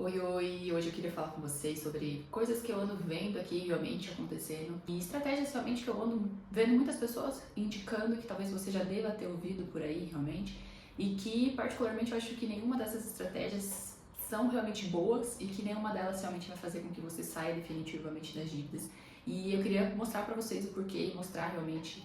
Oi, oi! Hoje eu queria falar com vocês sobre coisas que eu ando vendo aqui realmente acontecendo e estratégias realmente que eu ando vendo muitas pessoas indicando que talvez você já deva ter ouvido por aí realmente e que particularmente eu acho que nenhuma dessas estratégias são realmente boas e que nenhuma delas realmente vai fazer com que você saia definitivamente das dívidas. E eu queria mostrar pra vocês o porquê e mostrar realmente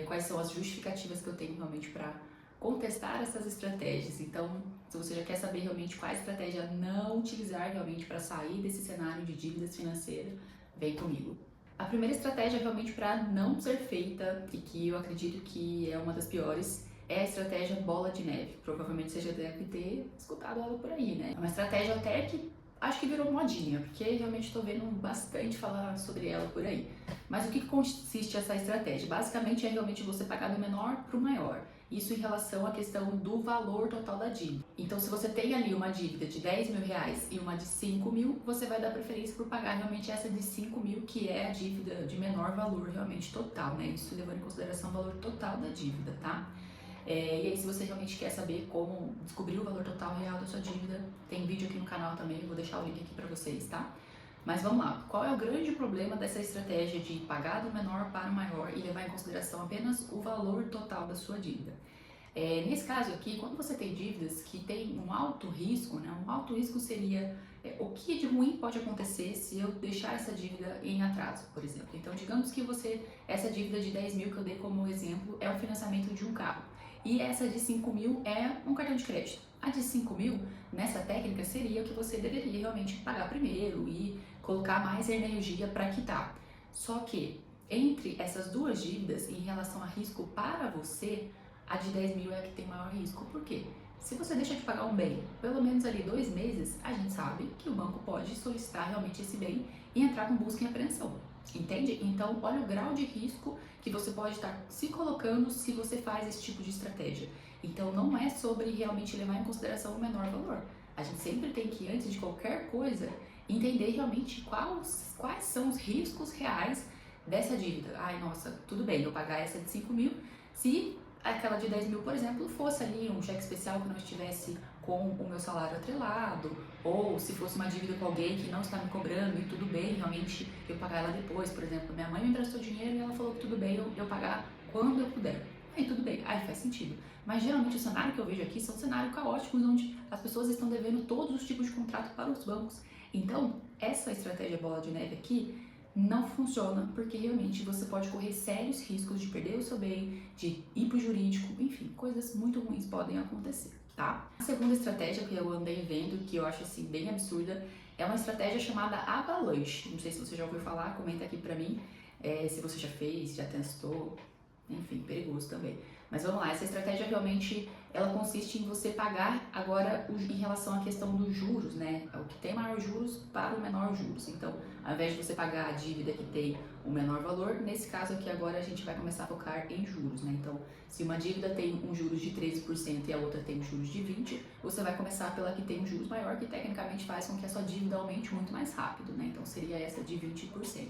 quais são as justificativas que eu tenho realmente para contestar essas estratégias. Então, se você já quer saber realmente qual estratégia não utilizar realmente para sair desse cenário de dívidas financeiras, vem comigo. A primeira estratégia realmente para não ser feita, e que eu acredito que é uma das piores, é a estratégia bola de neve. Provavelmente você já deve ter escutado ela por aí, né? É uma estratégia até que acho que virou modinha, porque realmente estou vendo bastante falar sobre ela por aí. Mas o que consiste essa estratégia? Basicamente é realmente você pagar do menor para o maior. Isso em relação à questão do valor total da dívida. Então, se você tem ali uma dívida de 10 mil reais e uma de 5 mil, você vai dar preferência por pagar realmente essa de 5 mil, que é a dívida de menor valor realmente total, né? Isso levando em consideração o valor total da dívida, tá? E aí, se você realmente quer saber como descobrir o valor total real da sua dívida, tem vídeo aqui no canal também, eu vou deixar o link aqui pra vocês, tá? Mas vamos lá, qual é o grande problema dessa estratégia de pagar do menor para o maior e levar em consideração apenas o valor total da sua dívida? Nesse caso aqui, quando você tem dívidas que tem um alto risco, né, um alto risco seria o que de ruim pode acontecer se eu deixar essa dívida em atraso, por exemplo. Então, digamos que essa dívida de 10 mil que eu dei como exemplo é o financiamento de um carro e essa de 5 mil é um cartão de crédito. A de 5 mil, nessa técnica, seria o que você deveria realmente pagar primeiro e colocar mais energia para quitar. Só que entre essas duas dívidas, em relação a risco para você, a de 10 mil é a que tem maior risco. Por quê? Se você deixa de pagar um bem, pelo menos ali 2 meses, a gente sabe que o banco pode solicitar realmente esse bem e entrar com busca e apreensão. Entende? Então, olha o grau de risco que você pode estar se colocando se você faz esse tipo de estratégia. Então, não é sobre realmente levar em consideração o menor valor. A gente sempre tem que, antes de qualquer coisa, entender realmente quais são os riscos reais dessa dívida. Ai, nossa, tudo bem, eu pagar essa de 5 mil, se aquela de 10 mil, por exemplo, fosse ali um cheque especial que não estivesse com o meu salário atrelado, ou se fosse uma dívida com alguém que não está me cobrando e tudo bem, realmente eu pagar ela depois, por exemplo, minha mãe me emprestou dinheiro e ela falou que tudo bem eu pagar quando eu puder. Aí tudo bem, aí faz sentido. Mas geralmente o cenário que eu vejo aqui são cenários caóticos onde as pessoas estão devendo todos os tipos de contrato para os bancos. Então, essa estratégia bola de neve aqui não funciona, porque realmente você pode correr sérios riscos de perder o seu bem, de ir para o jurídico, enfim, coisas muito ruins podem acontecer, tá? A segunda estratégia que eu andei vendo, que eu acho assim bem absurda, é uma estratégia chamada avalanche. Não sei se você já ouviu falar, comenta aqui pra mim se você já fez, já testou, enfim, perigoso também. Mas vamos lá, essa estratégia realmente ela consiste em você pagar agora em relação à questão dos juros, né? O que tem maior juros para o menor juros. Então, ao invés de você pagar a dívida que tem o menor valor, nesse caso aqui agora a gente vai começar a focar em juros, né? Então, se uma dívida tem um juros de 13% e a outra tem juros de 20%, você vai começar pela que tem um juros maior, que tecnicamente faz com que a sua dívida aumente muito mais rápido, né? Então, seria essa de 20%.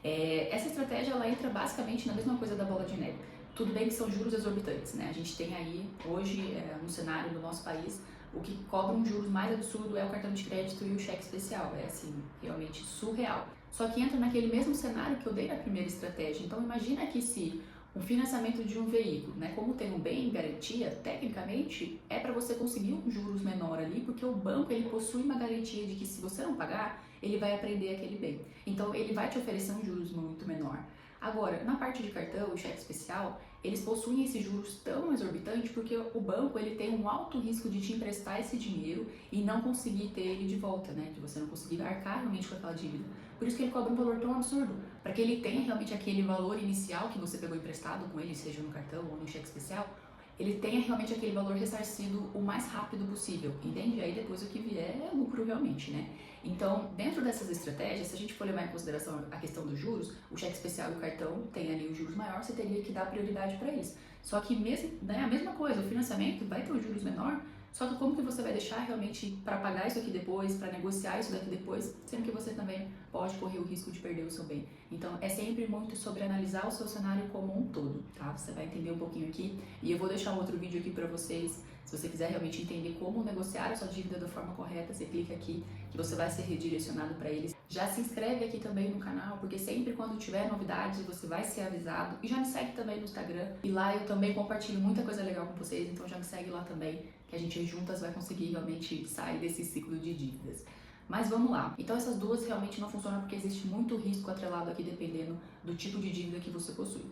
Essa estratégia ela entra basicamente na mesma coisa da bola de neve. Tudo bem que são juros exorbitantes, né? A gente tem aí hoje no cenário do nosso país o que cobra um juros mais absurdo é o cartão de crédito e o cheque especial, é assim, realmente surreal. Só que entra naquele mesmo cenário que eu dei na primeira estratégia. Então imagina que se um financiamento de um veículo, né, como tem um bem em garantia, tecnicamente é para você conseguir um juros menor ali, porque o banco ele possui uma garantia de que se você não pagar, ele vai apreender aquele bem. Então ele vai te oferecer um juros muito menor. Agora, na parte de cartão e cheque especial, eles possuem esses juros tão exorbitantes porque o banco ele tem um alto risco de te emprestar esse dinheiro e não conseguir ter ele de volta, né? De você não conseguir arcar realmente com aquela dívida. Por isso que ele cobra um valor tão absurdo, para que ele tenha realmente aquele valor inicial que você pegou emprestado com ele, seja no cartão ou no cheque especial, ele tenha realmente aquele valor ressarcido o mais rápido possível, entende? Aí depois o que vier é lucro realmente, né? Então, dentro dessas estratégias, se a gente for levar em consideração a questão dos juros, o cheque especial e o cartão tem ali os juros maiores, você teria que dar prioridade para isso. Só que mesmo, né, a mesma coisa, o financiamento vai ter os juros menor, só que como que você vai deixar realmente para pagar isso aqui depois, para negociar isso daqui depois, sendo que você também pode correr o risco de perder o seu bem. Então, é sempre muito sobre analisar o seu cenário como um todo, tá? Você vai entender um pouquinho aqui e eu vou deixar um outro vídeo aqui para vocês Se você quiser realmente entender como negociar a sua dívida da forma correta, você clica aqui que você vai ser redirecionado para eles. Já se inscreve aqui também no canal, porque sempre quando tiver novidades você vai ser avisado. E já me segue também no Instagram. E lá eu também compartilho muita coisa legal com vocês, então já me segue lá também, que a gente juntas vai conseguir realmente sair desse ciclo de dívidas. Mas vamos lá. Então essas duas realmente não funcionam porque existe muito risco atrelado aqui dependendo do tipo de dívida que você possui.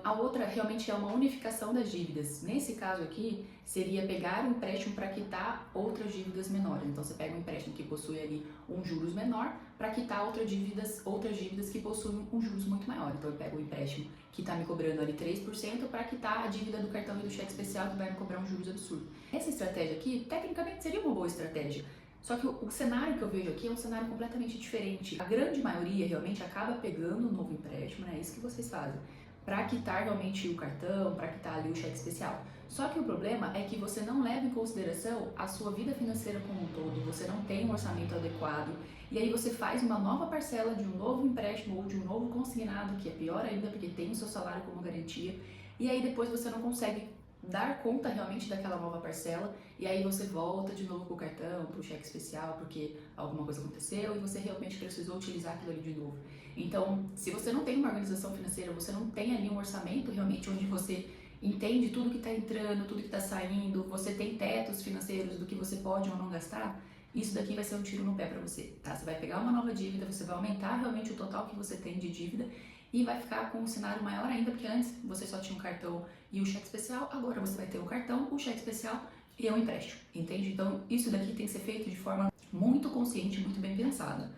A outra realmente é uma unificação das dívidas. Nesse caso aqui, seria pegar um empréstimo para quitar outras dívidas menores. Então você pega um empréstimo que possui ali um juros menor para quitar outras dívidas que possuem um juros muito maior. Então eu pego o empréstimo que está me cobrando ali 3% para quitar a dívida do cartão e do cheque especial que vai me cobrar um juros absurdo. Essa estratégia aqui, tecnicamente, seria uma boa estratégia. Só que o cenário que eu vejo aqui é um cenário completamente diferente. A grande maioria realmente acaba pegando um novo empréstimo, né? É isso que vocês fazem, para quitar realmente o cartão, para quitar ali o cheque especial. Só que o problema é que você não leva em consideração a sua vida financeira como um todo, você não tem um orçamento adequado, e aí você faz uma nova parcela de um novo empréstimo ou de um novo consignado, que é pior ainda porque tem o seu salário como garantia, e aí depois você não consegue dar conta realmente daquela nova parcela, e aí você volta de novo pro cartão, pro cheque especial, porque alguma coisa aconteceu e você realmente precisou utilizar aquilo ali de novo. Então, se você não tem uma organização financeira, você não tem ali um orçamento realmente onde você entende tudo que está entrando, tudo que está saindo, você tem tetos financeiros do que você pode ou não gastar, isso daqui vai ser um tiro no pé para você, tá? Você vai pegar uma nova dívida, você vai aumentar realmente o total que você tem de dívida e vai ficar com um cenário maior ainda, porque antes você só tinha um cartão e o cheque especial, agora você vai ter o cartão, o cheque especial e o empréstimo, entende? Então, isso daqui tem que ser feito de forma muito consciente, muito bem pensada.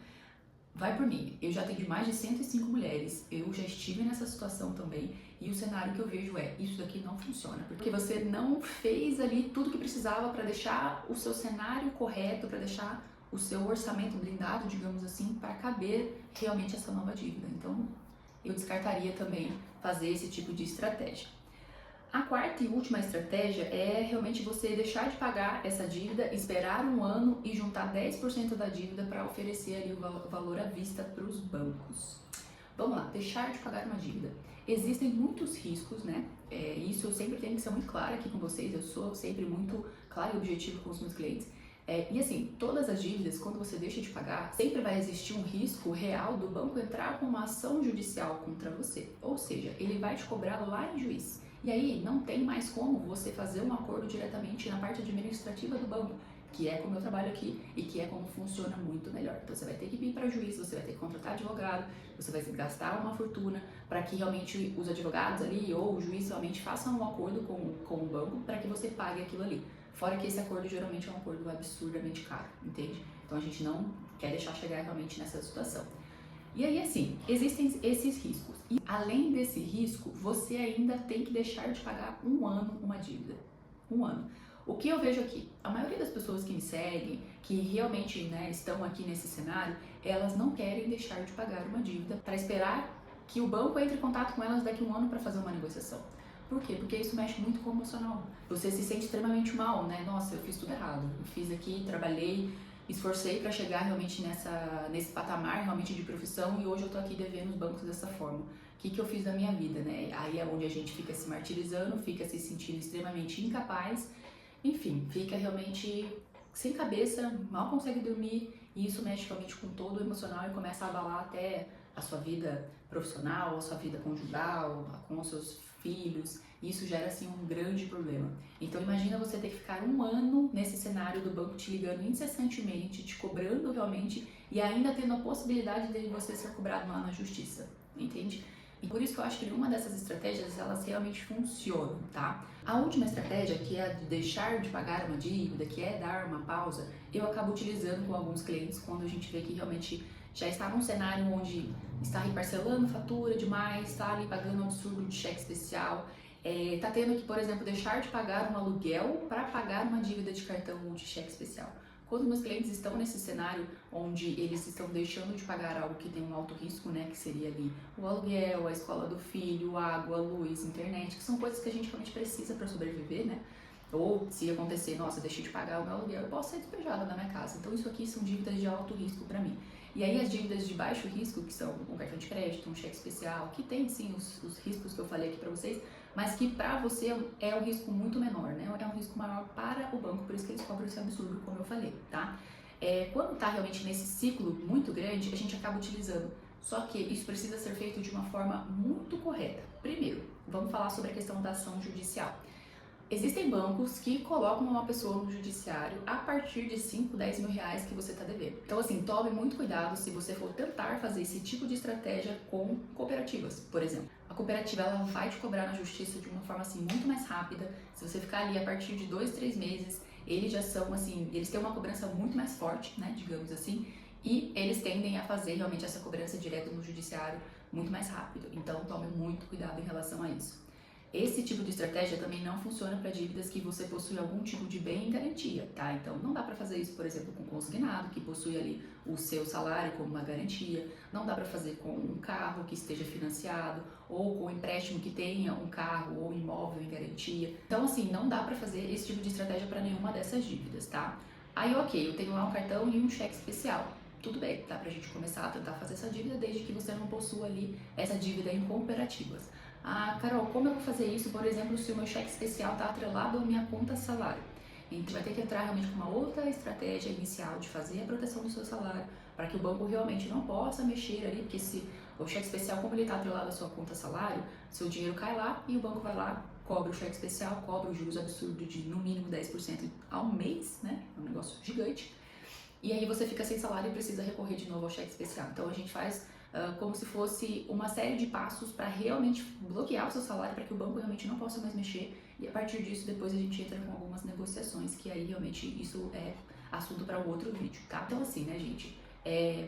Vai por mim, eu já atendi mais de 105 mulheres, eu já estive nessa situação também, e o cenário que eu vejo é, isso daqui não funciona, porque você não fez ali tudo que precisava para deixar o seu cenário correto, para deixar o seu orçamento blindado, digamos assim, para caber realmente essa nova dívida. Então, eu descartaria também fazer esse tipo de estratégia. A quarta e última estratégia é realmente você deixar de pagar essa dívida, esperar um ano e juntar 10% da dívida para oferecer ali o valor à vista para os bancos. Vamos lá, deixar de pagar uma dívida. Existem muitos riscos, né? Isso eu sempre tenho que ser muito clara aqui com vocês, eu sou sempre muito clara e objetiva com os meus clientes. E assim, todas as dívidas, quando você deixa de pagar, sempre vai existir um risco real do banco entrar com uma ação judicial contra você. Ou seja, ele vai te cobrar lá em juiz. E aí não tem mais como você fazer um acordo diretamente na parte administrativa do banco, que é como eu trabalho aqui e que é como funciona muito melhor. Então você vai ter que ir para juiz, você vai ter que contratar advogado, você vai ter que gastar uma fortuna para que realmente os advogados ali ou o juiz realmente façam um acordo com o banco para que você pague aquilo ali. Fora que esse acordo geralmente é um acordo absurdamente caro, entende? Então a gente não quer deixar chegar realmente nessa situação. E aí, assim, existem esses riscos. E além desse risco, você ainda tem que deixar de pagar um ano uma dívida. Um ano. O que eu vejo aqui? A maioria das pessoas que me seguem, que realmente estão aqui nesse cenário, elas não querem deixar de pagar uma dívida para esperar que o banco entre em contato com elas daqui a um ano para fazer uma negociação. Por quê? Porque isso mexe muito com o emocional. Você se sente extremamente mal, né? Nossa, eu fiz tudo errado. Eu fiz aqui, trabalhei, esforcei para chegar realmente nesse patamar realmente de profissão e hoje eu tô aqui devendo os bancos dessa forma. O que eu fiz da minha vida, né? Aí é onde a gente fica se martirizando, fica se sentindo extremamente incapaz, enfim, fica realmente sem cabeça, mal consegue dormir e isso mexe realmente com todo o emocional e começa a abalar até a sua vida profissional, a sua vida conjugal, com os seus filhos, e isso gera assim um grande problema. Então imagina você ter que ficar um ano nesse cenário do banco te ligando incessantemente, te cobrando realmente e ainda tendo a possibilidade de você ser cobrado lá na justiça, entende? E por isso que eu acho que nenhuma dessas estratégias elas realmente funcionam, tá? A última estratégia, que é a de deixar de pagar uma dívida, que é dar uma pausa, eu acabo utilizando com alguns clientes quando a gente vê que realmente já está num cenário onde está reparcelando fatura demais, está ali pagando um absurdo de cheque especial, está tendo que, por exemplo, deixar de pagar um aluguel para pagar uma dívida de cartão ou de cheque especial. Quando meus clientes estão nesse cenário onde eles estão deixando de pagar algo que tem um alto risco, né, que seria ali o aluguel, a escola do filho, água, luz, internet, que são coisas que a gente realmente precisa para sobreviver, né? Ou se acontecer, nossa, deixei de pagar o meu aluguel, eu posso ser despejada da minha casa. Então isso aqui são dívidas de alto risco para mim. E aí as dívidas de baixo risco, que são um cartão de crédito, um cheque especial, que tem sim os riscos que eu falei aqui para vocês, mas que para você é um risco muito menor, né? É um risco maior para o banco, por isso que eles cobram esse absurdo, como eu falei, tá? Quando está realmente nesse ciclo muito grande, a gente acaba utilizando. Só que isso precisa ser feito de uma forma muito correta. Primeiro, vamos falar sobre a questão da ação judicial. Existem bancos que colocam uma pessoa no judiciário a partir de 5, 10 mil reais que você está devendo. Então, assim, tome muito cuidado se você for tentar fazer esse tipo de estratégia com cooperativas, por exemplo. A cooperativa ela vai te cobrar na justiça de uma forma assim muito mais rápida. Se você ficar ali a partir de 2, 3 meses, eles já são assim, eles têm uma cobrança muito mais forte, né, digamos assim, e eles tendem a fazer realmente essa cobrança direto no judiciário muito mais rápido. Então, tome muito cuidado em relação a isso. Esse tipo de estratégia também não funciona para dívidas que você possui algum tipo de bem em garantia, tá? Então não dá para fazer isso, por exemplo, com consignado, que possui ali o seu salário como uma garantia. Não dá para fazer com um carro que esteja financiado ou com um empréstimo que tenha um carro ou imóvel em garantia. Então assim, não dá para fazer esse tipo de estratégia para nenhuma dessas dívidas, tá? Aí ok, eu tenho lá um cartão e um cheque especial. Tudo bem, dá pra gente começar a tentar fazer essa dívida desde que você não possua ali essa dívida em cooperativas. Ah, Carol, como eu vou fazer isso, por exemplo, se o meu cheque especial está atrelado à minha conta salário? A gente vai ter que entrar realmente com uma outra estratégia inicial de fazer a proteção do seu salário, para que o banco realmente não possa mexer ali, porque se o cheque especial, como ele está atrelado à sua conta salário, seu dinheiro cai lá e o banco vai lá, cobra o cheque especial, cobra os juros absurdos de no mínimo 10% ao mês, né? É um negócio gigante. E aí você fica sem salário e precisa recorrer de novo ao cheque especial. Então a gente faz como se fosse uma série de passos para realmente bloquear o seu salário, para que o banco realmente não possa mais mexer. E a partir disso, depois a gente entra com algumas negociações, que aí realmente isso é assunto para um outro vídeo, tá? Então assim, né, gente?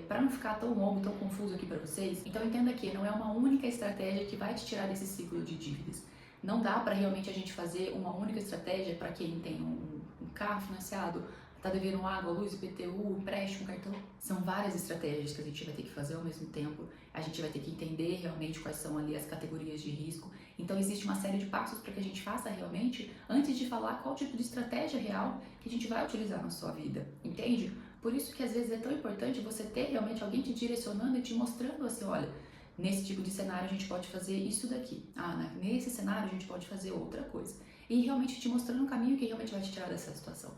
Para não ficar tão longo, tão confuso aqui para vocês, então entenda que não é uma única estratégia que vai te tirar desse ciclo de dívidas. Não dá para realmente a gente fazer uma única estratégia para quem tem um carro financiado, tá devendo água, luz, IPTU, empréstimo, cartão. São várias estratégias que a gente vai ter que fazer ao mesmo tempo. A gente vai ter que entender realmente quais são ali as categorias de risco. Então existe uma série de passos para que a gente faça realmente antes de falar qual tipo de estratégia real que a gente vai utilizar na sua vida, entende? Por isso que às vezes é tão importante você ter realmente alguém te direcionando e te mostrando assim, olha, nesse tipo de cenário a gente pode fazer isso daqui. Nesse cenário a gente pode fazer outra coisa. E realmente te mostrando um caminho que realmente vai te tirar dessa situação.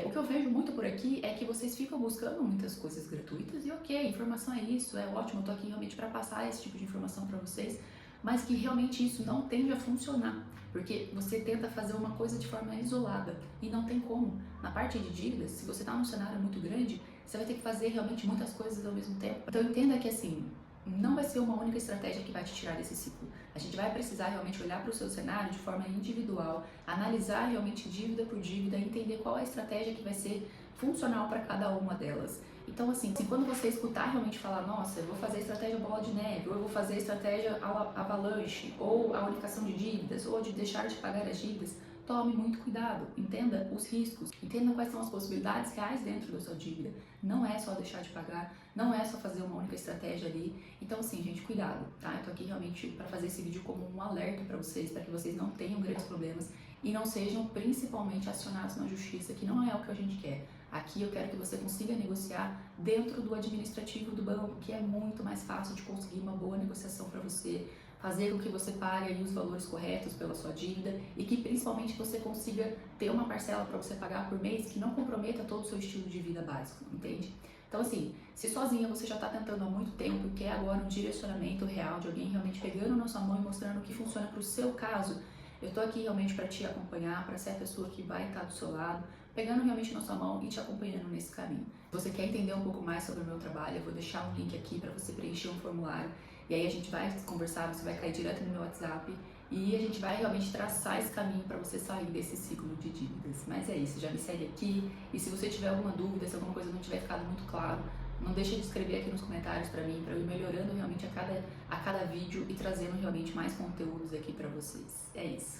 O que eu vejo muito por aqui é que vocês ficam buscando muitas coisas gratuitas e ok, informação é isso, é ótimo, eu tô aqui realmente para passar esse tipo de informação para vocês, mas que realmente isso não tende a funcionar, porque você tenta fazer uma coisa de forma isolada e não tem como. Na parte de dívidas, se você tá num cenário muito grande, você vai ter que fazer realmente muitas coisas ao mesmo tempo. Então entenda que assim, não vai ser uma única estratégia que vai te tirar desse ciclo. A gente vai precisar realmente olhar para o seu cenário de forma individual, analisar realmente dívida por dívida, entender qual é a estratégia que vai ser funcional para cada uma delas. Então, assim, quando você escutar realmente falar, nossa, eu vou fazer a estratégia bola de neve, ou eu vou fazer a estratégia avalanche, ou a unificação de dívidas, ou de deixar de pagar as dívidas, tome muito cuidado, entenda os riscos, entenda quais são as possibilidades reais dentro da sua dívida. Não é só deixar de pagar, não é só fazer uma única estratégia ali. Então assim, gente, cuidado, tá? Eu tô aqui realmente para fazer esse vídeo como um alerta para vocês, para que vocês não tenham grandes problemas e não sejam principalmente acionados na justiça, que não é o que a gente quer. Aqui eu quero que você consiga negociar dentro do administrativo do banco, que é muito mais fácil de conseguir uma boa negociação para você, fazer com que você pague aí os valores corretos pela sua dívida e que principalmente você consiga ter uma parcela para você pagar por mês que não comprometa todo o seu estilo de vida básico, entende? Então assim, se sozinha você já está tentando há muito tempo e quer agora um direcionamento real de alguém realmente pegando na sua mão e mostrando o que funciona para o seu caso, eu tô aqui realmente para te acompanhar, para ser a pessoa que vai estar do seu lado, pegando realmente na sua mão e te acompanhando nesse caminho. Se você quer entender um pouco mais sobre o meu trabalho, eu vou deixar um link aqui para você preencher um formulário e aí a gente vai conversar, você vai cair direto no meu WhatsApp e a gente vai realmente traçar esse caminho para você sair desse ciclo de dívidas. Mas é isso, já me segue aqui e se você tiver alguma dúvida, se alguma coisa não tiver ficado muito claro, não deixa de escrever aqui nos comentários para mim, para eu ir melhorando realmente a cada vídeo e trazendo realmente mais conteúdos aqui para vocês. É isso.